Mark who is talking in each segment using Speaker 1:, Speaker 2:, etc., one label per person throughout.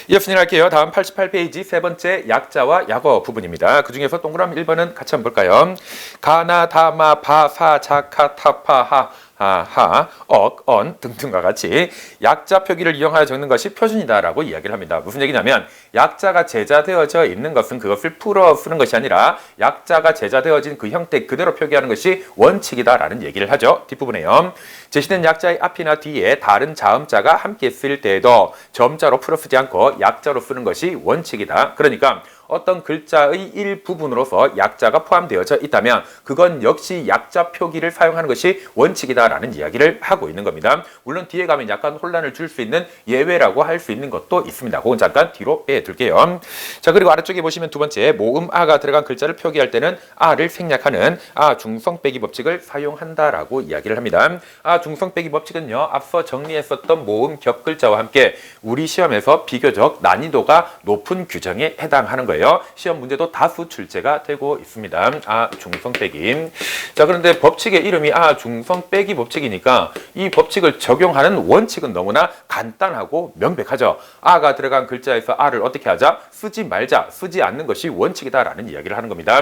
Speaker 1: 이어서 진행할게요. 다음 88페이지 세 번째 약자와 약어 부분입니다. 그 중에서 동그라미 1번은 같이 한번 볼까요? 가나, 다마, 바, 사, 자카, 타파, 하, 언 등등과 같이 약자 표기를 이용하여 적는 것이 표준이다라고 이야기를 합니다. 무슨 얘기냐면 약자가 제자되어져 있는 것은 그것을 풀어 쓰는 것이 아니라 약자가 제자되어진 그 형태 그대로 표기하는 것이 원칙이다라는 얘기를 하죠. 뒷부분에요. 제시된 약자의 앞이나 뒤에 다른 자음자가 함께 쓰일 때에도 점자로 풀어 쓰지 않고 약자로 쓰는 것이 원칙이다. 그러니까 어떤 글자의 일부분으로서 약자가 포함되어져 있다면 그건 역시 약자 표기를 사용하는 것이 원칙이다라는 이야기를 하고 있는 겁니다. 물론 뒤에 가면 약간 혼란을 줄 수 있는 예외라고 할 수 있는 것도 있습니다. 그건 잠깐 뒤로 빼둘게요. 자, 그리고 아래쪽에 보시면 두 번째 모음 아가 들어간 글자를 표기할 때는 아를 생략하는 아 중성 빼기 법칙을 사용한다라고 이야기를 합니다. 아 중성 빼기 법칙은요, 앞서 정리했었던 모음 겹 글자와 함께 우리 시험에서 비교적 난이도가 높은 규정에 해당하는 거예요. 시험 문제도 다수 출제가 되고 있습니다. 아 중성 빼기. 자, 그런데 법칙의 이름이 아 중성 빼기 법칙이니까 이 법칙을 적용하는 원칙은 너무나 간단하고 명백하죠. 아가 들어간 글자에서 아를 어떻게 하자? 쓰지 말자, 쓰지 않는 것이 원칙이다라는 이야기를 하는 겁니다.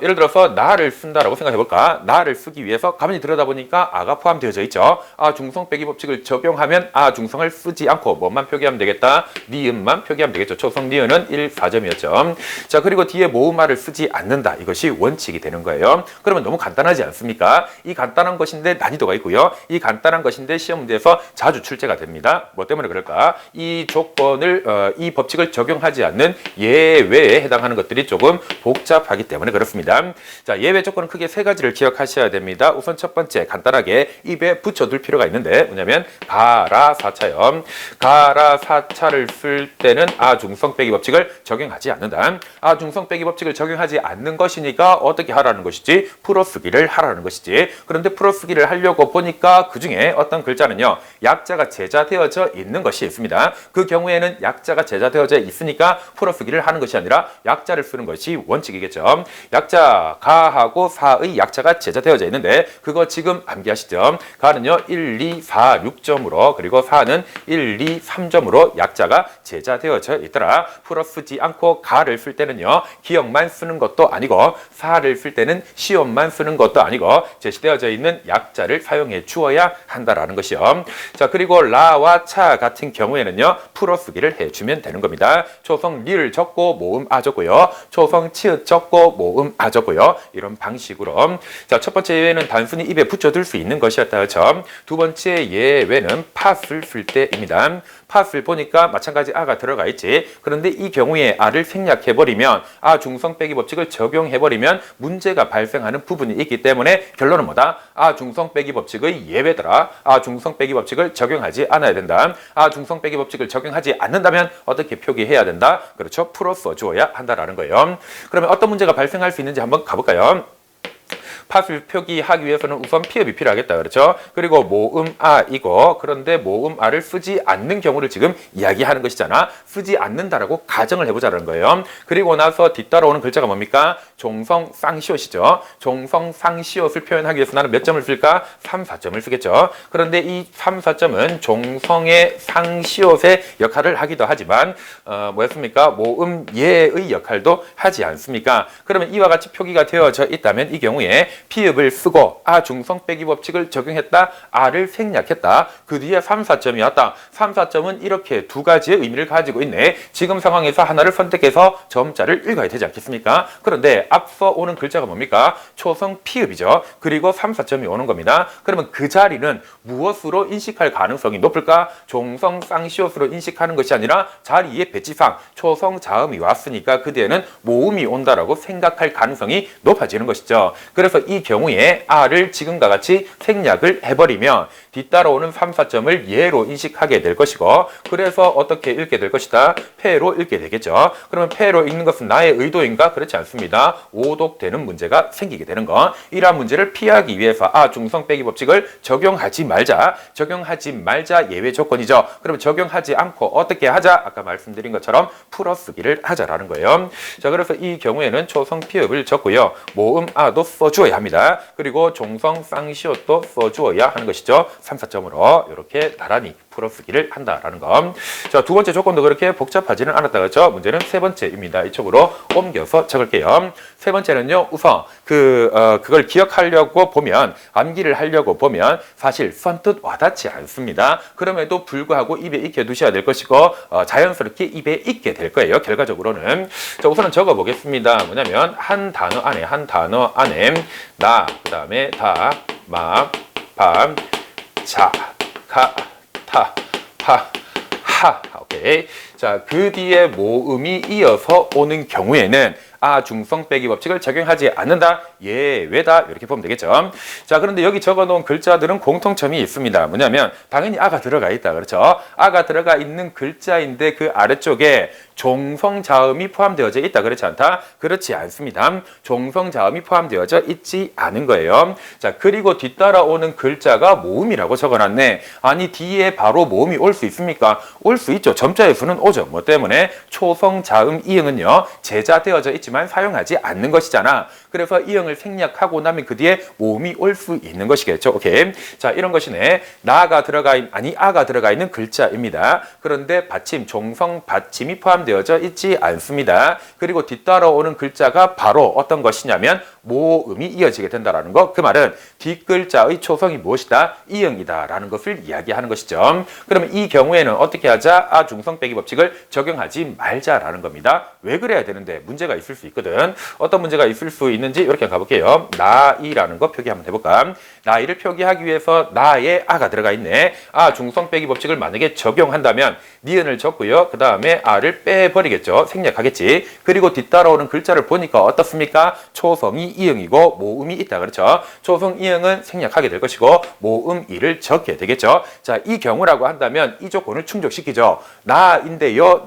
Speaker 1: 예를 들어서 나를 쓴다라고 생각해 볼까? 나를 쓰기 위해서 가만히 들여다보니까 아가 포함되어져 있죠. 아 중성 빼기 법칙을 적용하면 아 중성을 쓰지 않고 뭐만 표기하면 되겠다? 니은만 표기하면 되겠죠. 초성 니은은 1, 4점이었죠. 자, 그리고 뒤에 모음아를 쓰지 않는다. 이것이 원칙이 되는 거예요. 그러면 너무 간단하지 않습니까? 이 간단한 것인데 난이도가 있고요. 이 간단한 것인데 시험 문제에서 자주 출제가 됩니다. 뭐 때문에 그럴까? 이 조건을 이 법칙을 적용하지 않는 예외에 해당하는 것들이 조금 복잡하기 때문에 그렇습니다. 자, 예외 조건은 크게 세 가지를 기억하셔야 됩니다. 우선 첫 번째 간단하게 입에 붙여둘 필요가 있는데 뭐냐면 가라 사차요. 가라 사차를 쓸 때는 아 중성 빼기 법칙을 적용하지 않는다. 아 중성 빼기 법칙을 적용하지 않는 것이니까 어떻게 하라는 것이지? 풀어쓰기를 하라는 것이지. 그런데 풀어쓰기를 하려고 보니까 그 중에 어떤 글자는요, 약자가 제자되어져 있는 것이 있습니다. 그 경우에는 약자가 제자되어져 있으니까 풀어쓰기를 하는 것이 아니라 약자를 쓰는 것이 원칙이겠죠. 약자 가하고 사의 약자가 제자되어져 있는데 그거 지금 암기하시죠. 가는요 1, 2, 4, 6점으로 그리고 사는 1, 2, 3점으로 약자가 제자되어져 있더라. 풀어쓰지 않고 가를 쓸 때는요 기억만 쓰는 것도 아니고 사를 쓸 때는 시험만 쓰는 것도 아니고 제시되어져 있는 약자를 사용해 주어야 한다라는 것이요. 자, 그리고 라와 차 같은 경우에는요 풀어쓰기를 해주면 되는 겁니다. 초성 리를 적고 모음 아 적고요. 초성 치읓 적고 모음 아 적고요. 이런 방식으로. 자, 첫 번째 예외는 단순히 입에 붙여둘 수 있는 것이었다죠. 두 번째 예외는 팟을 쓸 때입니다. 팟을 보니까 마찬가지 아가 들어가 있지. 그런데 이 경우에 아를 생략해버리면 아 중성 빼기 법칙을 적용해버리면 문제가 발생하는 부분이 있기 때문에 결론은 뭐다? 아 중성 빼기 법칙의 예외더라. 아 중성 빼기 법칙을 적용하지 않아야 된다. 아 중성 빼기 법칙을 적용하지 않는다면 어떻게 표기해야 된다? 그렇죠. 풀어 써주어야 한다라는 거예요. 그러면 어떤 문제가 발생할 수 있는지 한번 가볼까요? 팟을 표기하기 위해서는 우선 피읍이 필요하겠다. 그렇죠? 그리고 모음 아이고 그런데 모음 아를 쓰지 않는 경우를 지금 이야기하는 것이잖아. 쓰지 않는다라고 가정을 해보자는 거예요. 그리고 나서 뒤따라오는 글자가 뭡니까? 종성 쌍시옷이죠. 종성 쌍시옷을 표현하기 위해서 나는 몇 점을 쓸까? 3, 4점을 쓰겠죠. 그런데 이 3, 4점은 종성의 쌍시옷의 역할을 하기도 하지만 뭐였습니까? 모음 예의 역할도 하지 않습니까? 그러면 이와 같이 표기가 되어져 있다면 이 경우에 피읍을 쓰고 아 중성 빼기 법칙을 적용했다. 아를 생략했다. 그 뒤에 3, 4점이 왔다. 3, 4점은 이렇게 두 가지의 의미를 가지고 있네. 지금 상황에서 하나를 선택해서 점자를 읽어야 되지 않겠습니까? 그런데 앞서 오는 글자가 뭡니까? 초성 피읍이죠. 그리고 3, 4점이 오는 겁니다. 그러면 그 자리는 무엇으로 인식할 가능성이 높을까? 종성 쌍시옷으로 인식하는 것이 아니라 자리의 배치상 초성 자음이 왔으니까 그 뒤에는 모음이 온다라고 생각할 가능성이 높아지는 것이죠. 그래서 이 경우에 아를 지금과 같이 생략을 해버리면 뒤따라오는 3, 4점을 예로 인식하게 될 것이고 그래서 어떻게 읽게 될 것이다? 폐로 읽게 되겠죠. 그러면 폐로 읽는 것은 나의 의도인가? 그렇지 않습니다. 오독되는 문제가 생기게 되는 것. 이러한 문제를 피하기 위해서 아 중성 빼기 법칙을 적용하지 말자. 적용하지 말자 예외 조건이죠. 그러면 적용하지 않고 어떻게 하자? 아까 말씀드린 것처럼 풀어쓰기를 하자라는 거예요. 자, 그래서 이 경우에는 초성 피읍을 적고요. 모음 아도 써주어야 합니다. 그리고 종성 쌍시옷도 써주어야 하는 것이죠. 3, 4점으로 이렇게 나란히 풀어쓰기를 한다라는 거. 자, 두 번째 조건도 그렇게 복잡하지는 않았다 그렇죠? 문제는 세 번째입니다. 이쪽으로 옮겨서 적을게요. 세 번째는요, 우선 그걸 기억하려고 보면, 암기를 하려고 보면 사실 선뜻 와닿지 않습니다. 그럼에도 불구하고 입에 익혀 두셔야 될 것이고 자연스럽게 입에 익게 될 거예요. 결과적으로는. 자, 우선은 적어보겠습니다. 뭐냐면 한 단어 안에 나, 그 다음에 다, 마, 밤, 자, 가, 타, 파, 하. 오케이. 자, 그 뒤에 모음이 이어서 오는 경우에는 중성 빼기 법칙을 적용하지 않는다, 예외다, 이렇게 보면 되겠죠. 자, 그런데 여기 적어놓은 글자들은 공통점이 있습니다. 뭐냐면 당연히 아가 들어가 있다, 그렇죠? 아가 들어가 있는 글자인데 그 아래쪽에 종성자음이 포함되어져 있다, 그렇지 않다? 그렇지 않습니다. 종성자음이 포함되어져 있지 않은 거예요. 자, 그리고 뒤따라오는 글자가 모음이라고 적어놨네. 아니, 뒤에 바로 모음이 올 수 있습니까? 올 수 있죠. 점자의 수는 오죠. 뭐 때문에? 초성자음 이응은요, 제자되어져 있지만 사용하지 않는 것이잖아. 그래서 이응을 생략하고 나면 그 뒤에 모음이 올 수 있는 것이겠죠. 오케이. 자, 이런 것이네. 아가 들어가 있는 글자입니다. 그런데 받침, 종성 받침이 포함되어져 있지 않습니다. 그리고 뒤따라오는 글자가 바로 어떤 것이냐면 모음이 이어지게 된다라는 거. 그 말은 뒷글자의 초성이 무엇이다? 이응이다라는 것을 이야기하는 것이죠. 그러면 이 경우에는 어떻게 하자? 중성 빼기 법칙을 적용하지 말자라는 겁니다. 왜 그래야 되는데? 문제가 있을 수 있거든. 어떤 문제가 있을 수 있는지 이렇게 가볼게요. 나이라는 거 표기 한번 해볼까? 나이를 표기하기 위해서 나에 아가 들어가 있네. 중성 빼기 법칙을 만약에 적용한다면 니은을 적고요. 그 다음에 아를 빼버리겠죠. 생략하겠지. 그리고 뒤따라오는 글자를 보니까 어떻습니까? 초성이 이응이고 모음이 있다, 그렇죠? 초성 이응은 생략하게 될 것이고 모음 이를 적게 되겠죠. 자, 이 경우라고 한다면 이 조건을 충족시키죠. 나인데요.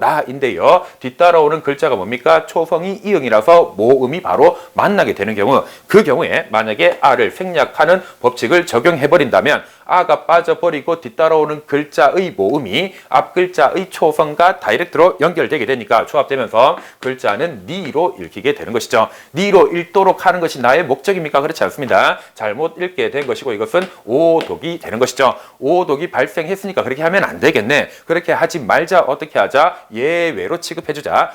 Speaker 1: 뒤따라오는 글자가 뭡니까? 초성이 이응이라서 모음이 바로 만나게 되는 경우, 그 경우에 만약에 아를 생략하는 법칙을 적용해버린다면 아가 빠져버리고 뒤따라오는 글자의 모음이 앞 글자의 초성과 다이렉트로 연결되게 되니까 조합되면서 글자는 니로 읽히게 되는 것이죠. 니로 읽도록 하는 것이 나의 목적입니까? 그렇지 않습니다. 잘못 읽게 된 것이고 이것은 오독이 되는 것이죠. 오독이 발생했으니까 그렇게 하면 안 되겠네. 그렇게 하지 말자. 어떻게 하자? 예외로 취급해주자.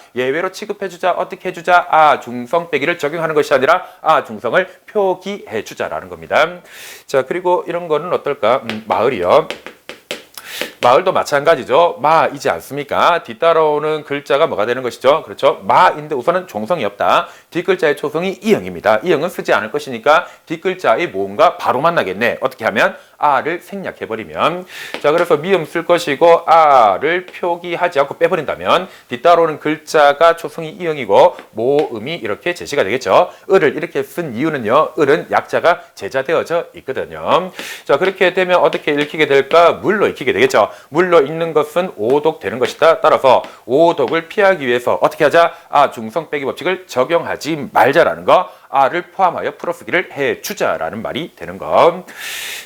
Speaker 1: 어떻게 해주자? 중성 빼기를 적용하는 것이 아니라 중성을 표기해주자라는 겁니다. 자, 그리고 이런 거는 어떨까? 마을이요. 마을도 마찬가지죠. 마이지 않습니까? 뒤따라오는 글자가 뭐가 되는 것이죠? 그렇죠? 마인데 우선은 종성이 없다. 뒷글자의 초성이 이응입니다. 이응은 쓰지 않을 것이니까 뒷글자의 모음과 바로 만나겠네. 어떻게 하면? 아를 생략해버리면. 자, 그래서 미음 쓸 것이고 아를 표기하지 않고 빼버린다면 뒤따라오는 글자가 초성이 이응이고 모음이 이렇게 제시가 되겠죠. 을을 이렇게 쓴 이유는요, 을은 약자가 제자되어져 있거든요. 자, 그렇게 되면 어떻게 읽히게 될까? 물로 읽히게 되겠죠. 물로 읽는 것은 오독되는 것이다. 따라서 오독을 피하기 위해서 어떻게 하자? 중성 빼기 법칙을 적용하지 말자라는 거. 아를 포함하여 풀어쓰기를 해주자라는 말이 되는 것.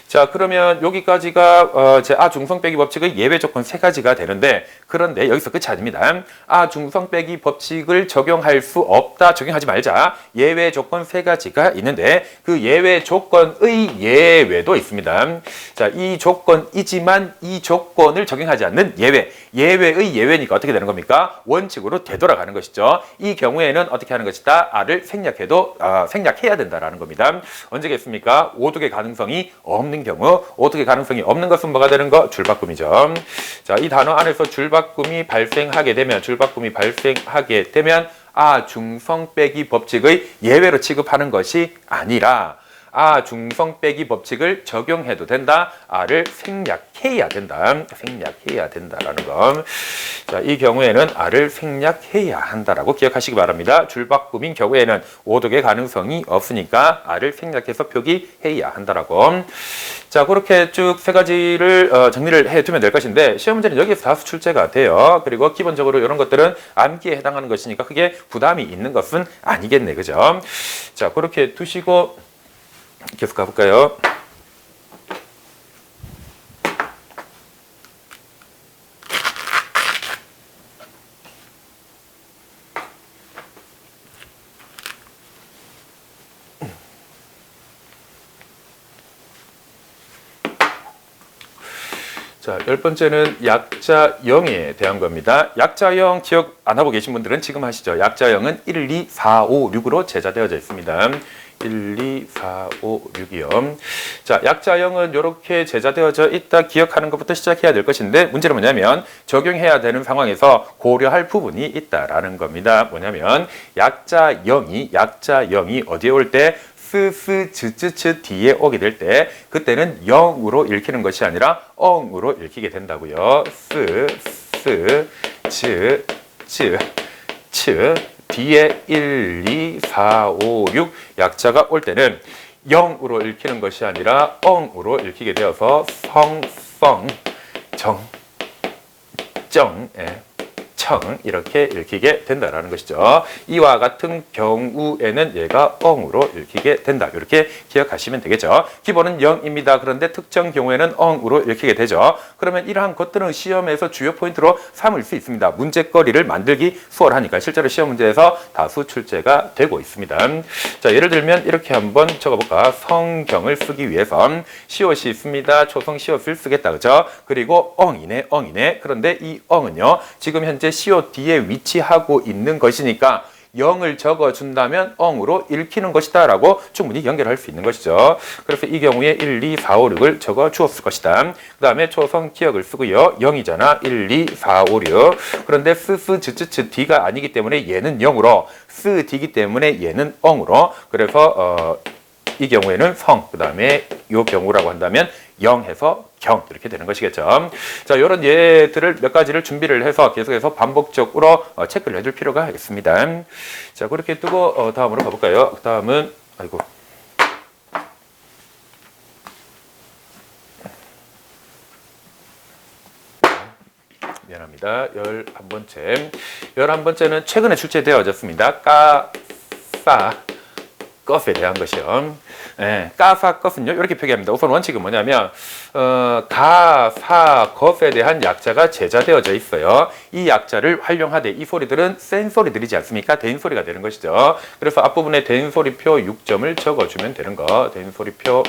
Speaker 1: 자, 그러면 여기까지가 제 중성 빼기 법칙의 예외 조건 세 가지가 되는데, 그런데 여기서 끝이 아닙니다. 중성 빼기 법칙을 적용할 수 없다, 적용하지 말자. 예외 조건 세 가지가 있는데 그 예외 조건의 예외도 있습니다. 자, 이 조건이지만 이 조건을 적용하지 않는 예외. 예외의 예외니까 어떻게 되는 겁니까? 원칙으로 되돌아가는 것이죠. 이 경우에는 어떻게 하는 것이다? 아를 생략해야 된다라는 겁니다. 언제겠습니까? 오독의 가능성이 없는 경우. 오독의 가능성이 없는 것은 뭐가 되는 거? 줄바꿈이죠. 자, 이 단어 안에서 줄바꿈이 발생하게 되면 중성 빼기 법칙의 예외로 취급하는 것이 아니라 중성 빼기 법칙을 적용해도 된다. 아를 생략해야 된다라는 거. 자, 이 경우에는 아를 생략해야 한다라고 기억하시기 바랍니다. 줄바꿈인 경우에는 오독의 가능성이 없으니까 아를 생략해서 표기해야 한다라고. 자, 그렇게 쭉 세 가지를 정리를 해두면 될 것인데 시험 문제는 여기에서 다수 출제가 돼요. 그리고 기본적으로 이런 것들은 암기에 해당하는 것이니까 크게 부담이 있는 것은 아니겠네, 그죠? 자, 그렇게 두시고 계속 가볼까요? 자, 10번째는 약자형에 대한 겁니다. 약자형 기억 안 하고 계신 분들은 지금 하시죠. 약자형은 1, 2, 4, 5, 6으로 제자되어져 있습니다. 1, 2, 4, 5, 6이요. 자, 약자형은 이렇게 제자되어져 있다 기억하는 것부터 시작해야 될 것인데 문제는 뭐냐면 적용해야 되는 상황에서 고려할 부분이 있다라는 겁니다. 뭐냐면 약자형이 어디에 올 때 스, 뒤에 오게 될 때 그때는 0으로 읽히는 것이 아니라 엉으로 읽히게 된다고요. 츠 뒤에 1, 2, 4, 5, 6 약자가 올 때는 0으로 읽히는 것이 아니라 엉으로 읽히게 되어서 성, 정, 청 이렇게 읽히게 된다라는 것이죠. 이와 같은 경우에는 얘가 엉으로 읽히게 된다. 이렇게 기억하시면 되겠죠. 기본은 0입니다. 그런데 특정 경우에는 엉으로 읽히게 되죠. 그러면 이러한 것들은 시험에서 주요 포인트로 삼을 수 있습니다. 문제거리를 만들기 수월하니까 실제로 시험 문제에서 다수 출제가 되고 있습니다. 자, 예를 들면 이렇게 한번 적어볼까. 성경을 쓰기 위해선 시옷이 있습니다. 초성 시옷을 쓰겠다. 그죠? 그리고 엉이네. 그런데 이 엉은요. 지금 현재 시옷 뒤에 위치하고 있는 것이니까 0을 적어준다면 엉으로 읽히는 것이다 라고 충분히 연결할 수 있는 것이죠. 그래서 이 경우에 1, 2, 4, 5, 6을 적어 주었을 것이다. 그 다음에 초성 기억을 쓰고요. 0이잖아. 1, 2, 4, 5, 6. 그런데 D가 아니기 때문에 얘는 0으로 D이기 때문에 얘는 엉으로 그래서 이 경우에는 성, 그 다음에 이 경우라고 한다면 0 해서 경 이렇게 되는 것이겠죠. 자, 이런 예들을 몇 가지를 준비를 해서 계속해서 반복적으로 체크를 해줄 필요가 있습니다. 자, 그렇게 뜨고 다음으로 가볼까요? 그 다음은 미안합니다. 11번째. 11번째는 최근에 출제되어졌습니다. 것에 대한 것이요. 까사 것은요 이렇게 표기합니다. 우선 원칙은 뭐냐면 가사 것에 대한 약자가 제자되어져 있어요. 이 약자를 활용하되 이 소리들은 센 소리들이지 않습니까? 대인 소리가 되는 것이죠. 그래서 앞부분에 대인 소리표 6점을 적어주면 되는 거. 대인 소리표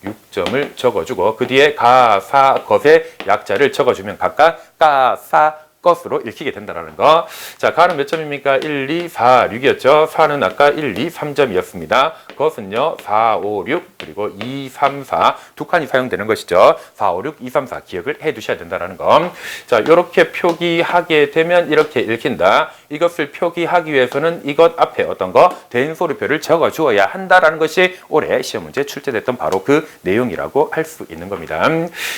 Speaker 1: 6점을 적어주고 그 뒤에 가사 것의 약자를 적어주면 각각 까사 것으로 읽히게 된다는 거. 자, 가는 몇 점입니까? 1, 2, 4, 6이었죠. 4는 아까 1, 2, 3점이었습니다. 것은요, 4, 5, 6, 그리고 2, 3, 4 두 칸이 사용되는 것이죠. 4, 5, 6, 2, 3, 4 기억을 해 두셔야 된다는 거. 자, 이렇게 표기하게 되면 이렇게 읽힌다. 이것을 표기하기 위해서는 이것 앞에 어떤 거? 대인소리표를 적어 주어야 한다라는 것이 올해 시험 문제 출제됐던 바로 그 내용이라고 할 수 있는 겁니다.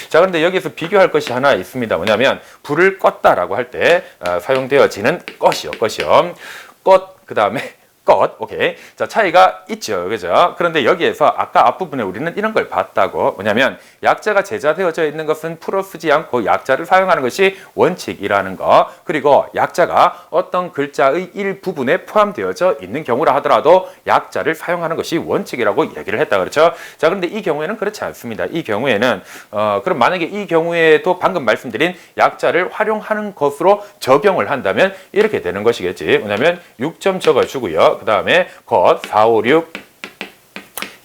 Speaker 1: 자, 그런데 여기서 비교할 것이 하나 있습니다. 뭐냐면 불을 껐다라고 할 때 사용되어지는 것이요. 그 다음에 오케이. 자, 차이가 있죠. 그죠? 그런데 여기에서 아까 앞부분에 우리는 이런 걸 봤다고. 뭐냐면, 약자가 제자되어져 있는 것은 풀어 쓰지 않고 약자를 사용하는 것이 원칙이라는 거. 그리고 약자가 어떤 글자의 일부분에 포함되어져 있는 경우라 하더라도 약자를 사용하는 것이 원칙이라고 얘기를 했다. 그렇죠? 자, 그런데 이 경우에는 그렇지 않습니다. 이 경우에는, 그럼 만약에 이 경우에도 방금 말씀드린 약자를 활용하는 것으로 적용을 한다면 이렇게 되는 것이겠지. 뭐냐면, 6점 적어주고요. 그 다음에 것 4, 5, 6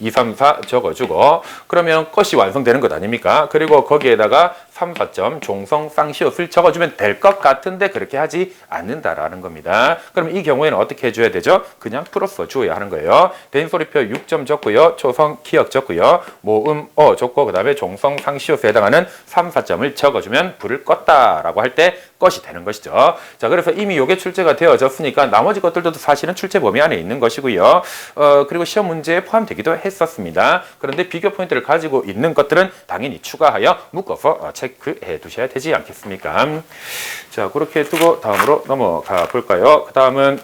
Speaker 1: 2, 3, 4 적어주고 그러면 것이 완성되는 것 아닙니까? 그리고 거기에다가 3, 4점 종성 쌍시옷을 적어주면 될 것 같은데 그렇게 하지 않는다라는 겁니다. 그럼 이 경우에는 어떻게 해줘야 되죠? 그냥 풀어서 주어야 하는 거예요. 대인소리표 6점 적고요. 초성 기억 적고요. 모음 적고 그 다음에 종성 쌍시옷에 해당하는 3, 4점을 적어주면 불을 껐다라고 할 때 것이 되는 것이죠. 자, 그래서 이미 요게 출제가 되어졌으니까 나머지 것들도 사실은 출제 범위 안에 있는 것이고요. 그리고 시험 문제에 포함되기도 했었습니다. 그런데 비교 포인트를 가지고 있는 것들은 당연히 추가하여 묶어서 체크해 두셔야 되지 않겠습니까? 자, 그렇게 두고 다음으로 넘어가 볼까요? 그 다음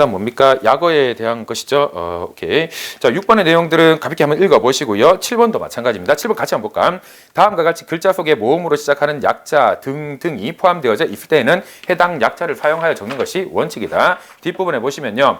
Speaker 1: 뭡니까? 약어에 대한 것이죠. 오케이. 자, 6번의 내용들은 가볍게 한번 읽어보시고요. 7번도 마찬가지입니다. 7번 같이 한번 볼까? 다음과 같이 글자 속에 모음으로 시작하는 약자 등등이 포함되어져 있을 때에는 해당 약자를 사용하여 적는 것이 원칙이다. 뒷부분에 보시면요.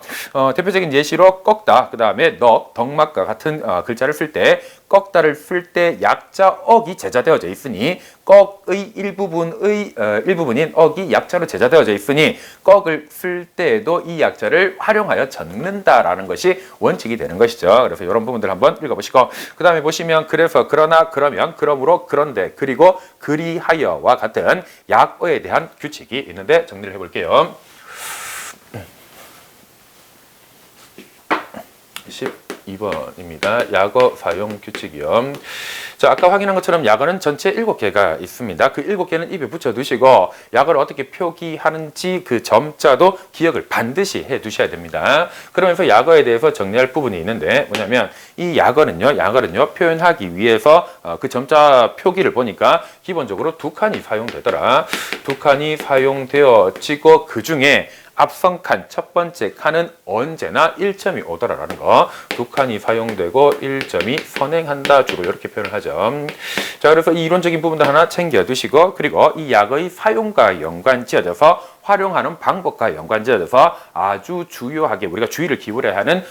Speaker 1: 대표적인 예시로 꺾다, 그 다음에 넉, 덕막과 같은 글자를 쓸 때 꺽다를 쓸 때 약자 억이 제자되어져 있으니 꺽의 일부분인 억이 약자로 제자되어져 있으니 꺽을 쓸 때에도 이 약자를 활용하여 적는다라는 것이 원칙이 되는 것이죠. 그래서 이런 부분들 한번 읽어보시고 그 다음에 보시면 그래서 그러나 그러면 그러므로 그런데 그리고 그리하여와 같은 약어에 대한 규칙이 있는데 정리를 해볼게요. 12번입니다. 약어 사용 규칙이요. 자, 아까 확인한 것처럼 약어는 전체 7개가 있습니다. 그 7개는 입에 붙여 두시고 약어를 어떻게 표기하는지 그 점자도 기억을 반드시 해 두셔야 됩니다. 그러면서 약어에 대해서 정리할 부분이 있는데 뭐냐면 이 약어는요 표현하기 위해서 그 점자 표기를 보니까 기본적으로 2칸이 사용되더라. 2칸이 사용되어지고 그 중에 앞선 칸, 첫 번째 칸은 언제나 1점이 오더라라는 거. 2칸이 사용되고 1점이 선행한다 주로 이렇게 표현을 하죠. 자, 그래서 이 이론적인 부분도 하나 챙겨 두시고 그리고 이 약의 사용과 연관지어져서 활용하는 방법과 연관지어져서 아주 주요하게 우리가 주의를 기울여야 하는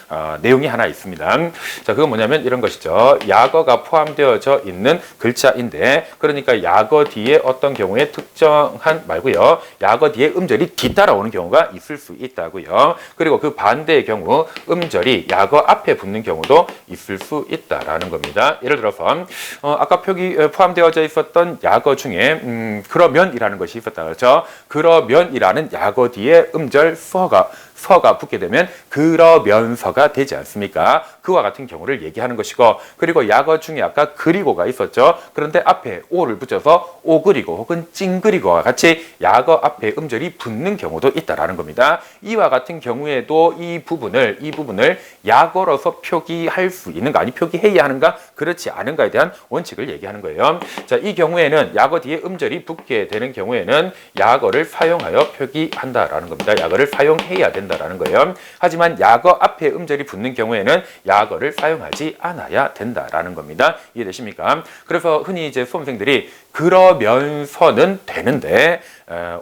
Speaker 1: 내용이 하나 있습니다. 자, 그건 뭐냐면 이런 것이죠. 약어가 포함되어져 있는 글자인데 그러니까 약어 뒤에 어떤 경우에 특정한 말고요. 약어 뒤에 음절이 뒤따라오는 경우가 있을 수 있다고요. 그리고 그 반대의 경우 음절이 약어 앞에 붙는 경우도 있을 수 있다라는 겁니다. 예를 들어서 아까 표기 포함되어져 있었던 약어 중에 그러면이라는 것이 있었다 그렇죠. 그러면이라는 약어 뒤에 음절 서가 붙게 되면 그러면서가 되지 않습니까? 그와 같은 경우를 얘기하는 것이고 그리고 약어 중에 아까 그리고가 있었죠. 그런데 앞에 오를 붙여서 오 그리고 혹은 찡 그리고와 같이 약어 앞에 음절이 붙는 경우도 있다라는 겁니다. 이와 같은 경우에도 이 부분을 약어로서 표기할 수 있는가 아니 표기해야 하는가 그렇지 않은가에 대한 원칙을 얘기하는 거예요. 자, 이 경우에는 약어 뒤에 음절이 붙게 되는 경우에는 약어를 사용하여 표기한다라는 겁니다. 약어를 사용해야 된다라는 거예요. 하지만 약어 앞에 음절이 붙는 경우에는 약어를 사용하지 않아야 된다라는 겁니다. 이해되십니까? 그래서 흔히 이제 수험생들이 그러면서는 되는데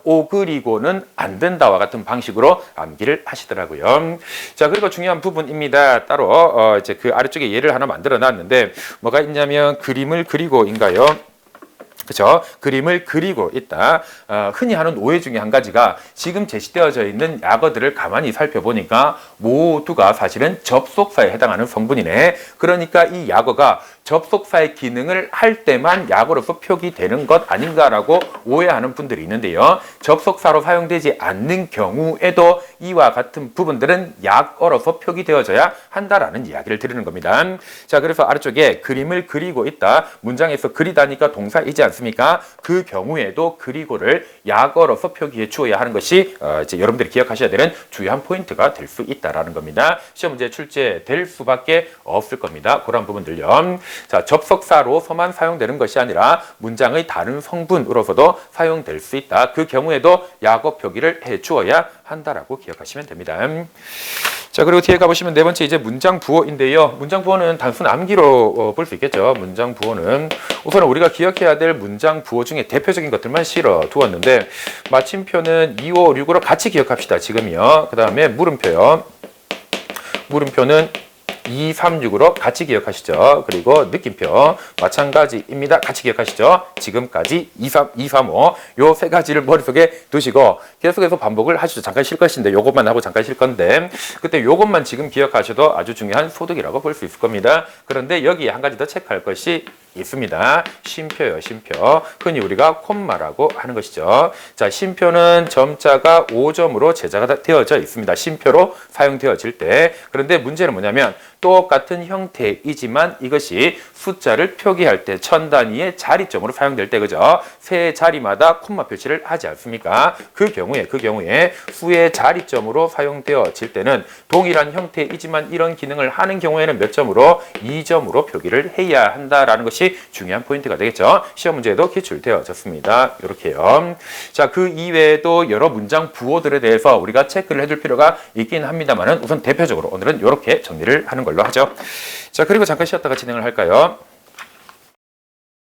Speaker 1: 오 그리고는 안 된다와 같은 방식으로 암기를 하시더라고요. 자, 그리고 중요한 부분입니다. 따로 이제 그 아래쪽에 예를 하나 만들어 놨는데 뭐가 있냐면 그림을 그리고인가요? 그렇죠? 그림을 그리고 있다. 흔히 하는 오해 중에 한 가지가 지금 제시되어져 있는 약어들을 가만히 살펴보니까 모두가 사실은 접속사에 해당하는 성분이네. 그러니까 이 약어가 접속사의 기능을 할 때만 약어로서 표기되는 것 아닌가라고 오해하는 분들이 있는데요. 접속사로 사용되지 않는 경우에도 이와 같은 부분들은 약어로서 표기되어져야 한다라는 이야기를 드리는 겁니다. 자, 그래서 아래쪽에 그림을 그리고 있다. 문장에서 그리다니까 동사이지 않습니까? 그 경우에도 그리고를 약어로서 표기해 주어야 하는 것이 이제 여러분들이 기억하셔야 되는 주요한 포인트가 될 수 있다라는 겁니다. 시험 문제 출제될 수밖에 없을 겁니다. 그런 부분들요. 자, 접속사로서만 사용되는 것이 아니라 문장의 다른 성분으로서도 사용될 수 있다. 그 경우에도 약어 표기를 해 주어야 한다라고 기억하시면 됩니다. 자, 그리고 뒤에 가보시면 네 번째 이제 문장 부호인데요. 문장 부호는 단순 암기로 볼 수 있겠죠. 문장 부호는 우선 우리가 기억해야 될 문장 부호 중에 대표적인 것들만 실어 두었는데 마침표는 2, 5, 6으로 같이 기억합시다. 지금이요. 그 다음에 물음표요. 물음표는 2, 3, 6으로 같이 기억하시죠. 그리고 느낌표 마찬가지입니다. 같이 기억하시죠. 지금까지 2, 3, 5 요 세 가지를 머릿속에 두시고 계속해서 반복을 하시죠. 잠깐 쉴 것인데 요것만 하고 잠깐 쉴 건데 그때 요것만 지금 기억하셔도 아주 중요한 소득이라고 볼 수 있을 겁니다. 그런데 여기에 한 가지 더 체크할 것이 있습니다. 쉼표요, 쉼표. 흔히 우리가 콤마라고 하는 것이죠. 자, 쉼표는 점자가 5점으로 제작이 되어져 있습니다. 쉼표로 사용되어질 때. 그런데 문제는 뭐냐면 똑같은 형태이지만 이것이 숫자를 표기할 때 천 단위의 자리점으로 사용될 때 그죠? 세 자리마다 콤마 표시를 하지 않습니까? 그 경우에 수의 자리점으로 사용되어질 때는 동일한 형태이지만 이런 기능을 하는 경우에는 몇 점으로? 2점으로 표기를 해야 한다라는 것이 중요한 포인트가 되겠죠. 시험 문제에도 기출되어졌습니다. 이렇게요. 자, 그 이외에도 여러 문장 부호들에 대해서 우리가 체크를 해둘 필요가 있긴 합니다만은 우선 대표적으로 오늘은 이렇게 정리를 하는 걸로 하죠. 자, 그리고 잠깐 쉬었다가 진행을 할까요?